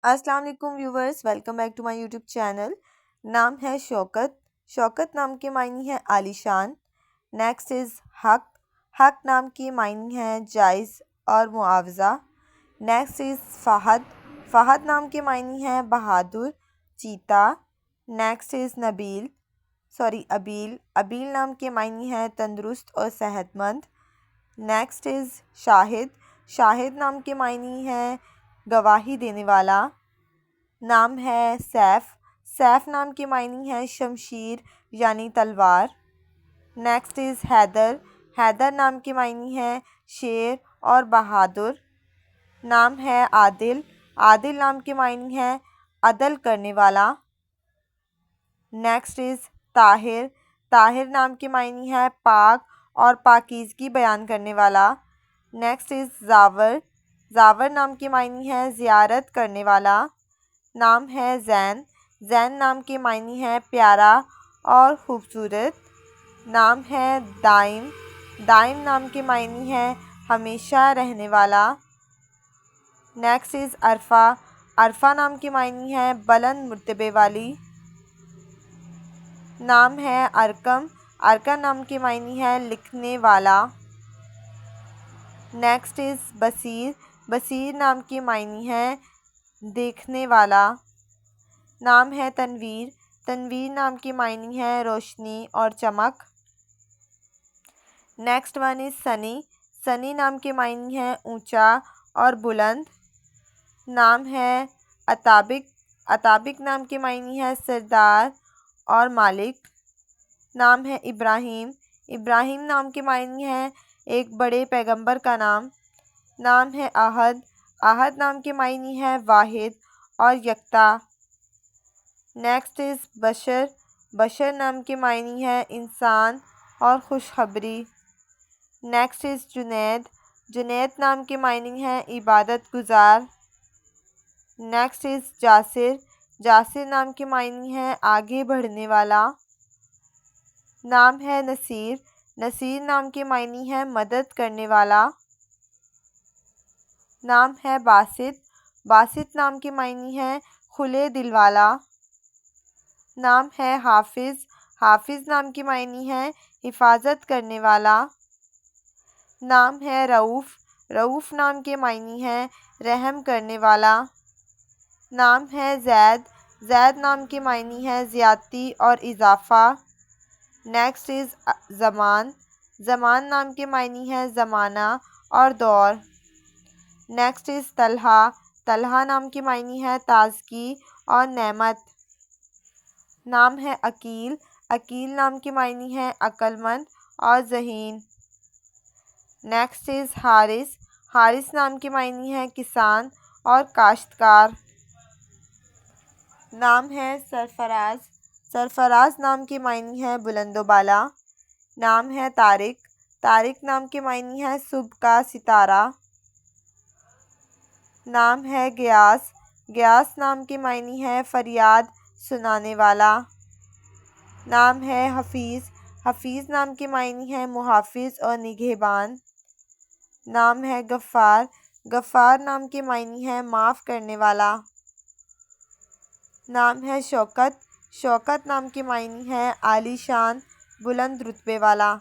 السلام علیکم viewers, welcome back to my YouTube channel. نام ہے شوکت۔ شوکت نام کے معنی ہے عالی شان۔ نیکسٹ از حق۔ حق نام کے معنی ہے جائز اور معاوضہ۔ Next is Fahad. فہد نام کے معنی ہے بہادر، چیتا۔ Next is ابیل۔ ابیل نام کے معنی ہے تندرست اور صحت مند۔ نیکسٹ از شاہد۔ شاہد نام کے معنی ہے گواہی دینے والا۔ نام ہے سیف۔ سیف نام کے معنی ہے شمشیر یعنی تلوار۔ Next is Haider. حیدر نام کے معنی ہے شیر اور بہادر۔ نام ہے عادل۔ عادل نام کے معنی ہے عدل کرنے والا۔ Next is Tahir. طاہر نام کے معنی ہے پاک اور پاکیزگی بیان کرنے والا۔ Next is زاور۔ زاور نام کے معنی ہے زیارت کرنے والا۔ نام ہے زین۔ زین نام کے معنی ہے پیارا اور خوبصورت۔ نام ہے دائم۔ دائم نام کے معنی ہے ہمیشہ رہنے والا۔ نیکسٹ از عرفہ۔ عرفہ نام کے معنی ہے بلند مرتبے والی۔ نام ہے ارقم۔ ارقم نام کے معنی ہے لکھنے والا۔ نیکسٹ از بصیر۔ بصیر نام کے معنی ہے دیکھنے والا۔ نام ہے تنویر۔ تنویر نام کے معنی ہے روشنی اور چمک۔ نیکسٹ ون از سنی۔ سنی نام کے معنی ہے اونچا اور بلند۔ نام ہے عطابق۔ عطابق نام کے معنی ہے سردار اور مالک۔ نام ہے ابراہیم۔ ابراہیم نام کے معنی ہے ایک بڑے پیغمبر کا نام۔ نام ہے احد۔ احد نام کے معنی ہے واحد اور یکتا۔ نیکسٹ از بشر۔ بشر نام کے معنی ہے انسان اور خوشخبری۔ Next is Junaid. جنید نام کے معنی ہے عبادت گزار۔ Next is جاسر۔ جاسر نام کے معنی ہے آگے بڑھنے والا۔ نام ہے نصیر۔ نصیر نام کے معنی ہے مدد کرنے والا۔ نام ہے باسط۔ باسط نام کے معنی ہے کھلے دل والا۔ نام ہے حافظ۔ حافظ نام کے معنی ہے حفاظت کرنے والا۔ نام ہے رؤوف۔ رؤوف نام کے معنی ہے رحم کرنے والا۔ نام ہے زید۔ زید نام کے معنی ہے زیادتی اور اضافہ۔ نیکسٹ از زمان۔ زمان نام کے معنی ہے زمانہ اور دور۔ Next is Talha. طلحہ نام کے معنی ہے تازگی اور نعمت۔ نام ہے عقیل۔ عقیل نام کے معنی ہے عقل مند اور ذہین۔ Next is Haris. حارث نام کے معنی ہے کسان اور کاشتکار۔ نام ہے سرفراز۔ سرفراز نام کے معنی ہے بلند و بالا۔ نام ہے طارق۔ طارق نام کے معنی ہے صبح کا ستارہ۔ نام ہے غیاث۔ غیاث نام کے معنی ہے فریاد سنانے والا۔ نام ہے حفیظ۔ حفیظ نام کے معنی ہے محافظ اور نگہبان۔ نام ہے غفار۔ غفار نام کے معنی ہے معاف کرنے والا۔ نام ہے شوکت۔ شوکت نام کے معنی ہے عالی شان، بلند رتبے والا۔